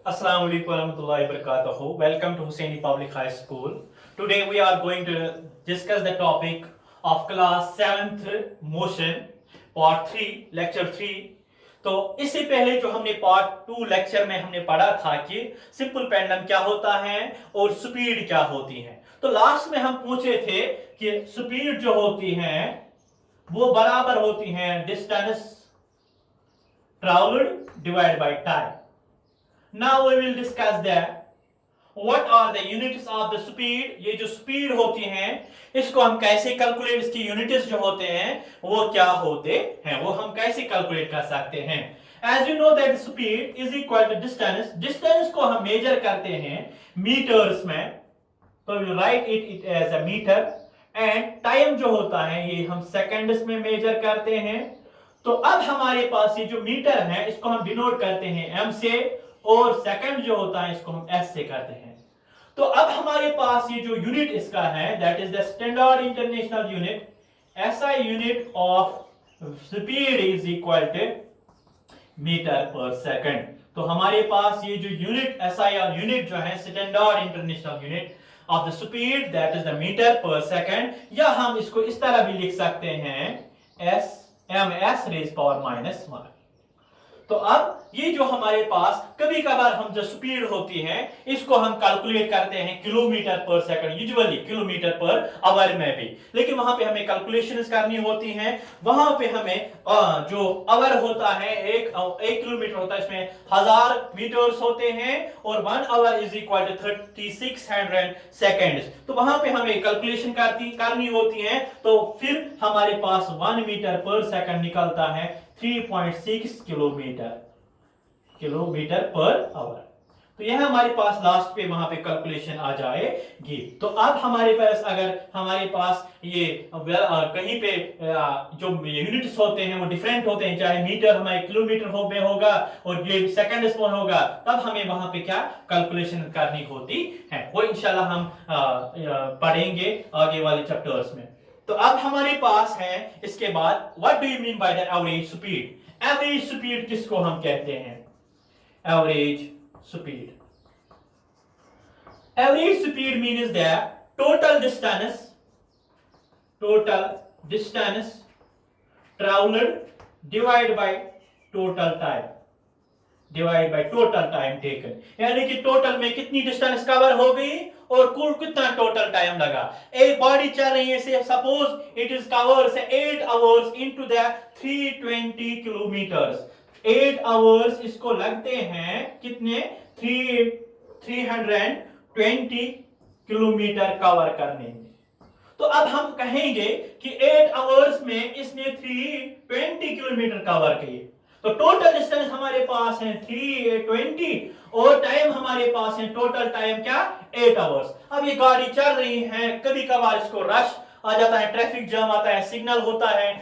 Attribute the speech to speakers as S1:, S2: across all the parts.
S1: Assalamu alaikum warahmatullahi wabarakatuh. Welcome to Hussaini Public High School. Today we are going to discuss the topic of class 7th motion part 3 lecture 3. तो इससे पहले जो हमने part 2 lecture में हमने पढ़ा था कि सिंपल पेंडुलम क्या होता है और स्पीड क्या होती है। तो लास्ट में हम पूछे थे कि स्पीड जो होती है वो बराबर होती है distance travelled divide by time. Now we will discuss that what are the units of the speed। ये जो स्पीड होती है इसको हम कैसे कैलकुलेट, इसकी यूनिट्स जो होते हैं वो क्या होते हैं, वो हम कैसे कैलकुलेट कर सकते हैं। As you know that speed is equal to distance। Distance को हम मेजर करते हैं मीटर्स में, तो we will write it as a meter। And time जो होता है ये हम सेकंड्स में मेजर करते हैं। तो अब हमारे पास ये जो मीटर है इसको हम डिनोट करते हैं एम से, और सेकंड जो होता है इसको हम एस से करते हैं। तो अब हमारे पास ये जो यूनिट इसका है that is the standard international unit. SI unit of speed is equal to metre per second. तो हमारे पास ये जो यूनिट एसआई यूनिट जो है standard international unit of the speed that is the metre per second, या हम इसको इस तरह भी लिख सकते हैं S M S raise power minus 1। तो अब ये जो हमारे पास कभी कभार हम जो स्पीड होती है इसको हम कैलकुलेट करते हैं किलोमीटर पर second, usually kilometre per hour में भी, लेकिन वहां पे हमें कैलकुलेशंस करनी होती हैं। वहां पे हमें जो आवर होता है एक किलोमीटर होता है, इसमें 1000 मीटर्स होते हैं और 1 hour is equal to 3600 seconds. तो वहां पे हमें कैलकुलेशन करनी होती है। तो फिर हमारे पास 1 मीटर पर सेकंड निकलता है 3.6 किलोमीटर पर आवर। तो यह हमारे पास लास्ट पे वहां पे कैलकुलेशन आ जाएगी। तो अब हमारे पास अगर हमारे पास ये कहीं पे जो यूनिट्स होते हैं वो डिफरेंट होते हैं, चाहे मीटर हमारे किलोमीटर में होगा और ये सेकंड्स में होगा, तब हमें वहां पे क्या कैलकुलेशन करनी होती है, वो इंशाल्लाह हम पढ़ेंगे आगे वाले चैप्टर्स में। तो अब हमारे पास है इसके बाद what do you mean by the average speed. Average speed किसको हम कहते हैं? Average speed, average speed means the total distance travelled divide by total time taken, यानी कि टोटल में कितनी डिस्टेंस कवर हो गई और कुल कितना टोटल टाइम लगा। एक बॉडी चल रही है, से suppose it is covers 8 hours into the 320 kilometres. 8 hours इसको लगते हैं कितने? 320 किलोमीटर कवर करने में। तो अब हम कहेंगे कि 8 आवर्स में इसने 320 किलोमीटर कवर किए, तो टोटल डिस्टेंस हमारे पास है 320 और टाइम हमारे पास है टोटल टाइम क्या? 8 आवर्स। अब ये गाड़ी चल रही है, कभी कभार इसको रश आ जाता है, ट्रैफिक जाम आता है, सिग्नल होता है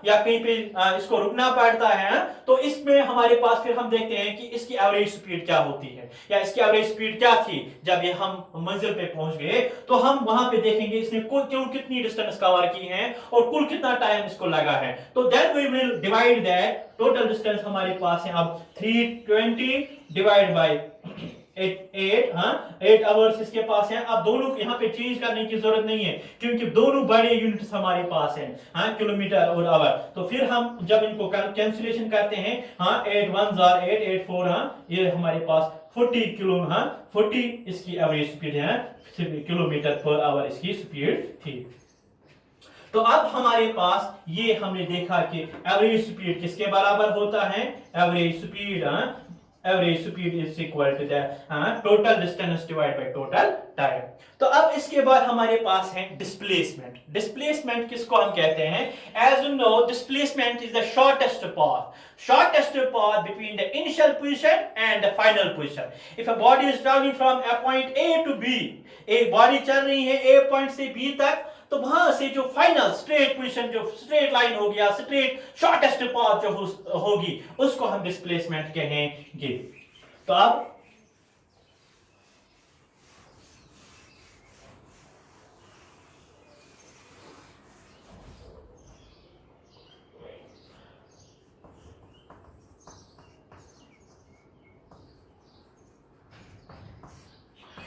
S1: या कहीं पे इसको रुकना पड़ता है। तो इसमें हमारे पास फिर हम देखते हैं कि इसकी एवरेज स्पीड क्या होती है, या इसकी एवरेज स्पीड क्या थी जब ये हम मंजिल पे पहुंच गए। तो हम वहां पे देखेंगे इसने कुल कितनी डिस्टेंस कवर की है और कुल कितना टाइम इसको लगा है। तो then we will divide that total distance हमारे पास है अब 320 डिवाइड बाय 8 आवर्स इसके पास है। अब दोनों यहाँ पे चेंज करने की जरूरत नहीं है क्योंकि दोनों बड़े यूनिट्स हमारे पास हैं, किलोमीटर और आवर। तो फिर हम जब इनको कैंसिलेशन करते हैं, 8 1 8 8 4, ये हमारे पास 40 इसकी एवरेज स्पीड है, किलोमीटर पर आवर इसकी स्पीड थी। तो अब हमारे पास ये हमने देखा कि एवरेज स्पीड किसके बराबर होता है? Average speed is equal to the total distance divide by total time. तो अब इसके बाद हमारे पास है डिस्प्लेसमेंट। डिस्प्लेसमेंट किसको हम कहते हैं? As you know displacement is the shortest path between the initial position and the final position. If a body is travelling from a point A to B, एक बॉडी चल रही है ए पॉइंट से B तक, तो वहां से जो फाइनल स्ट्रेट पोजीशन, जो स्ट्रेट लाइन होगी या स्ट्रेट शॉर्टेस्ट पाथ जो होगी उसको हम डिस्प्लेसमेंट कहेंगे। तो अब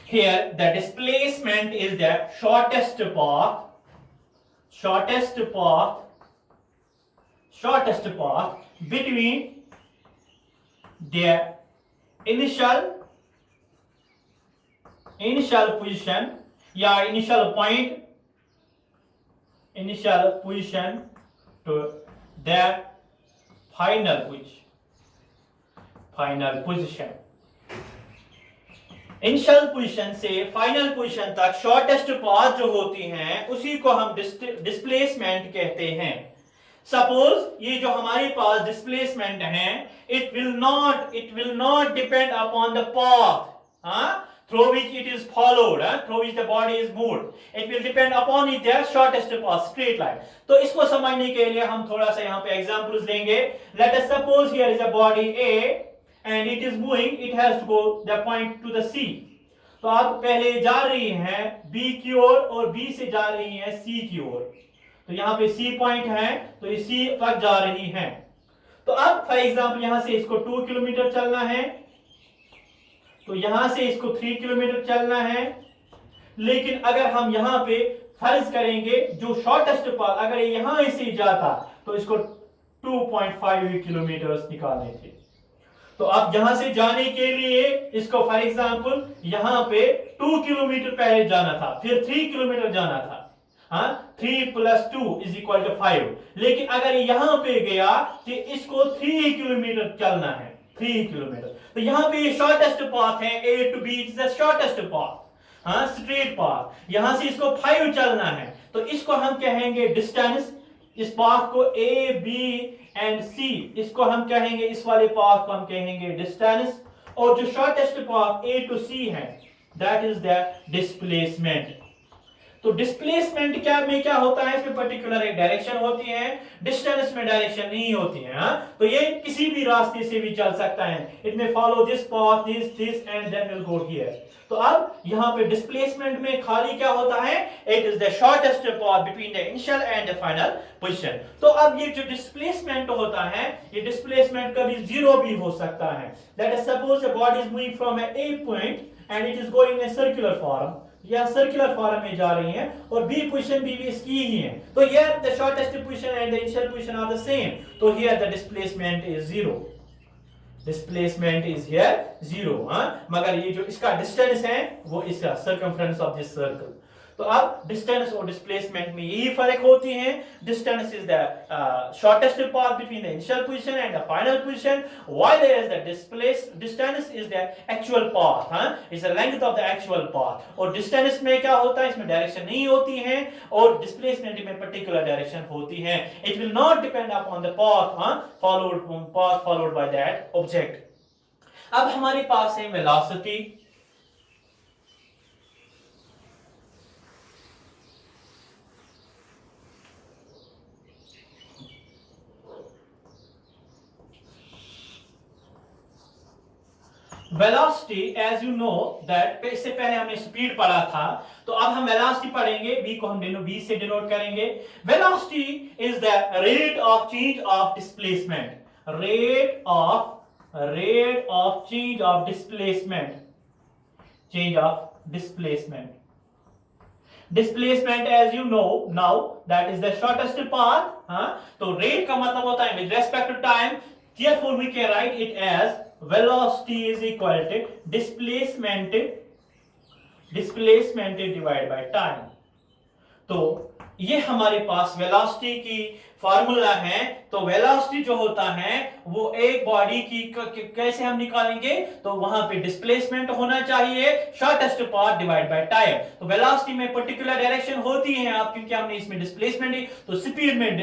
S1: here the displacement is the shortest path between the initial position या initial position to the final position. Initial position से फाइनल पोजीशन तक शॉर्टेस्ट पाथ जो होती हैं उसी को हम डिस्प्लेसमेंट कहते हैं. सपोज ये जो हमारे पास डिस्प्लेसमेंट है, it will not depend upon the path through which it is followed, through which the body is moved. It will depend upon it their shortest path, straight line. तो इसको समझने के लिए हम थोड़ा सा यहाँ पे एग्जांपल्स लेंगे. Let us suppose here is a body A and it is moving, it has to go the point to the C. तो आप पहले जा रही हैं B की ओर और B से जा रही हैं C की ओर. तो यहाँ पे C पॉइंट है तो ये C तक जा रही हैं. तो अब फॉर एग्जांपल यहाँ से इसको 2 किलोमीटर चलना है, तो यहां से इसको 3 किलोमीटर चलना है. लेकिन अगर हम यहां पे फर्ज करेंगे जो शॉर्टेस्ट पाथ अगर यहां से जाता तो इसको 2.5 किलोमीटर निकालने थे. तो अब यहां से जाने के लिए इसको फॉर एग्जांपल यहां पे 2 किलोमीटर पहले जाना था, फिर 3 किलोमीटर जाना था. 3 + 2 = 5. लेकिन अगर यहां पे गया तो इसको 3 किलोमीटर चलना है, 3 किलोमीटर. तो यहां पे ये शॉर्टेस्ट पाथ है, A to B is the shortest path, straight path. यहां से इसको 5 चलना है तो इसको हम कहेंगे डिस्टेंस. इस पाथ को A, B एंड C इसको हम कहेंगे, इस वाले पाथ को हम कहेंगे डिस्टेंस. और जो shortest path A to C है दैट इज द डिस्प्लेसमेंट. तो डिस्प्लेसमेंट क्या होता है, इसमें पर्टिकुलर एक डायरेक्शन होती है, डिस्टेंस में डायरेक्शन नहीं होती है. तो ये किसी भी रास्ते से भी चल सकता है. It may follow this path, this and then will go here. तो अब यहाँ पे डिस्प्लेसमेंट में खाली क्या होता है, it is the shortest path between the initial and the final position. तो अब ये जो डिस्प्लेसमेंट होता है, ये डिस्प्लेसमेंट कभी जीरो भी हो सकता है. Let us suppose the body is moving from A point and it is going in circular form. या सर्कुलर फॉर्म में जा रही हैं और बी पोजीशन भी इसकी ही है. तो here the shortest position and the initial position are the same. तो here the displacement is zero. Displacement is here zero. मगर ये जो इसका डिस्टेंस है वो इसका सर्कमफ्रेंस ऑफ दिस सर्कल. तो अब डिस्टेंस और डिस्प्लेसमेंट में यही फर्क होती है. Distance is the shortest path between the initial position and the final position, while there is the distance is the actual path, is the length of the actual path. और distance में क्या होता है, इसमें डायरेक्शन नहीं होती है और डिस्प्लेसमेंट में पर्टिकुलर डायरेक्शन होती है. It will not depend upon the path followed by that object. अब हमारे पास है velocity. Velocity as you know that, इससे पहले हमने स्पीड पढ़ा था, तो अब हम वेलोसिटी पढ़ेंगे. v को हम v से डिनोट करेंगे. Velocity is the rate of change of displacement. Rate of change of displacement. Displacement as you know now that is the shortest path. तो रेट का मतलब होता है with respect to time. Therefore we can write it as velocity is equal to displacement divided by time. तो ये हमारे पास velocity की formula है. तो वेलोसिटी जो होता है वो एक बॉडी की कैसे हम निकालेंगे, तो वहां पे डिस्प्लेसमेंट होना चाहिए shortest path divide by time. तो वेलोसिटी में पर्टिकुलर डायरेक्शन होती है, आप क्योंकि हमने इसमें डिस्प्लेसमेंट है तो स्पीड में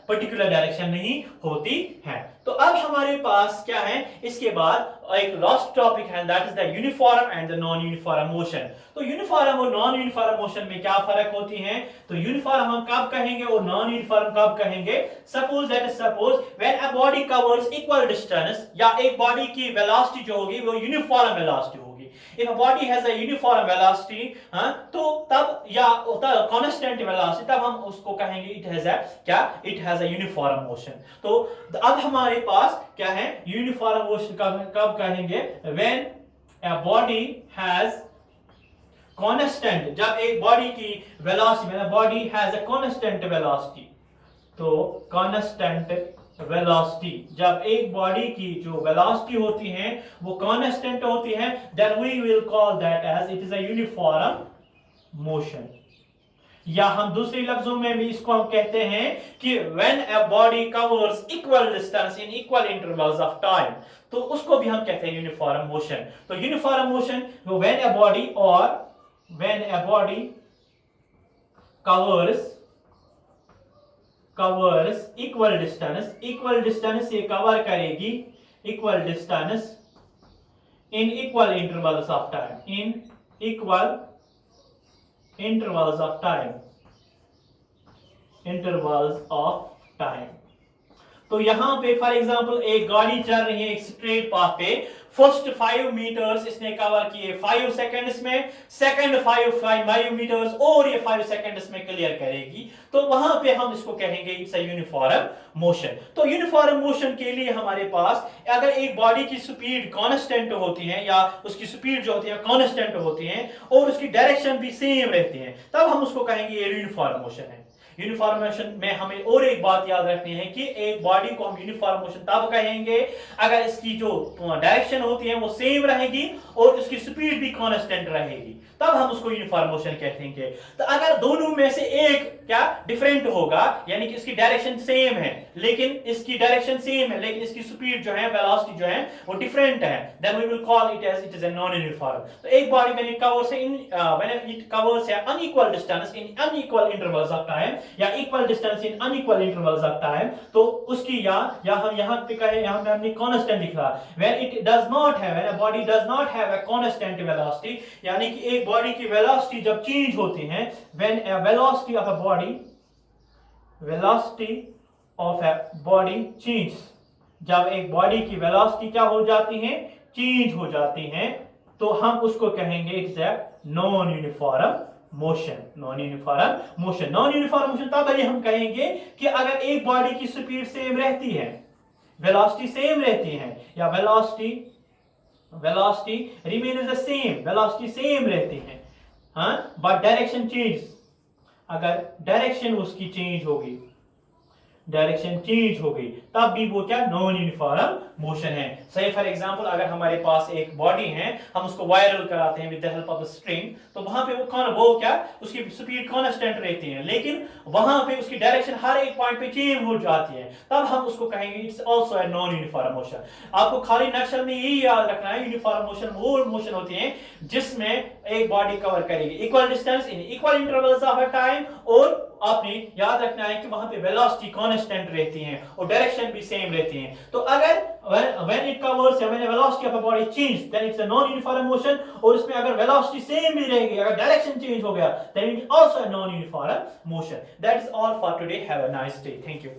S1: पर्टिकुलर डायरेक्शन नहीं होती है. तो अब हमारे पास क्या है, इसके बाद एक लास्ट टॉपिक है that is the uniform and the non uniform motion. तो यूनिफॉर्म और नॉन यूनिफॉर्म मोशन में क्या फर्क होती है, तो यूनिफॉर्म हम कब कहेंगे और नॉन यूनिफॉर्म कब कहेंगे. Suppose when a body covers equal distance, या एक बॉडी की वेलोसिटी जो होगी वो यूनिफॉर्म वेलोसिटी होगी. If a body has a uniform velocity, तो तब या constant velocity, तब हम उसको कहेंगे it has a uniform motion. तो अब हमारे पास क्या है, uniform motion कब कहेंगे, when a body has constant, जब एक बॉडी की वेलोसिटी, मतलब body has a constant velocity, तो कांस्टेंट वेलोसिटी, जब एक बॉडी की जो वेलोसिटी होती है वो कांस्टेंट होती है, then we will call that as it is a uniform motion. या हम दूसरे लफ्जों में भी इसको हम कहते हैं कि when a body covers equal distance in equal intervals of time, तो उसको भी हम कहते हैं यूनिफॉर्म मोशन। तो uniform motion when a body, और when a body covers equal distance ये कवर करेगी equal distance in equal intervals of time, in equal intervals of time। तो यहां पे फॉर एग्जांपल एक गाड़ी चल रही है एक स्ट्रेट पाथ पे, फर्स्ट 5 मीटर्स इसने कवर किए 5 सेकंड्स में, सेकंड 5 मीटर्स और ये 5 सेकंड्स में क्लियर करेगी, तो वहां पे हम इसको कहेंगे इट्स अ यूनिफॉर्म मोशन। तो यूनिफॉर्म मोशन के लिए हमारे पास अगर एक बॉडी की स्पीड कांस्टेंट होती है, या उसकी स्पीड जो होती है कांस्टेंट होती है और उसकी डायरेक्शन भी सेम रहती है, तब हम उसको कहेंगे ये यूनिफॉर्म मोशन है। यूनिफॉर्म मोशन में हमें और एक बात याद रखनी है कि एक बॉडी को हम यूनिफॉर्म मोशन तब कहेंगे अगर इसकी जो डायरेक्शन होती है वो सेम रहेगी और उसकी स्पीड भी कांस्टेंट रहेगी, तब हम उसको यूनिफॉर्म मोशन कहेंगे। तो अगर दोनों में से एक क्या डिफरेंट होगा, यानी कि इसकी डायरेक्शन सेम है लेकिन इसकी डायरेक्शन सेम है लेकिन इसकी स्पीड जो है, वेलोसिटी जो है वो डिफरेंट है, then we will call it as it is a non uniform. तो एक body when it covers unequal distance in unequal intervals of time, या equal distance in unequal intervals of time, तो उसकी या हम यहां पे कहें, यहां पे हमने कांस्टेंट लिखा, when it does not have, when a body does not have a constant velocity, यानी कि एक बॉडी की वेलोसिटी जब चेंज होती है, when a velocity of a body change, जब एक बॉडी की वेलोसिटी क्या हो जाती है, चेंज हो जाती है, तो हम उसको कहेंगे it's a non uniform motion. Non uniform motion तब हम कहेंगे कि अगर एक बॉडी की स्पीड सेम रहती है, वेलोसिटी सेम रहती है, या velocity remains the same, velocity same रहती है, हाँ, बट डायरेक्शन चेंज, अगर डायरेक्शन उसकी चेंज होगी, तब भी वो क्या नॉन यूनिफॉर्म मोशन है। सही फॉर एग्जांपल अगर हमारे पास एक बॉडी है, हम उसको वायरल कराते हैं with the help of the string, तो वहां पे वो क्या उसकी स्पीड कांस्टेंट रहती है लेकिन वहां पे उसकी डायरेक्शन हर एक पॉइंट पे चेंज हो जाती है, तब हम उसको कहेंगे it's also a non uniform motion. आपको खाली नक्शे में यही याद रखना है, यूनिफॉर्म मोशन वो मोशन होती है जिसमें एक बॉडी कवर करेगी equal distance in equal intervals of a time, और आपने याद रखना है कि वहां पे वेलोसिटी कांस्टेंट रहती है और डायरेक्शन भी सेम रहती है। तो अगर when it covers, when the velocity of a body change, then it's a non-uniform motion, और इसमें अगर वेलोसिटी सेम भी रहेगी, अगर डायरेक्शन चेंज हो गया, then it is also a non-uniform motion। That is all for today. Have a nice day. Thank you.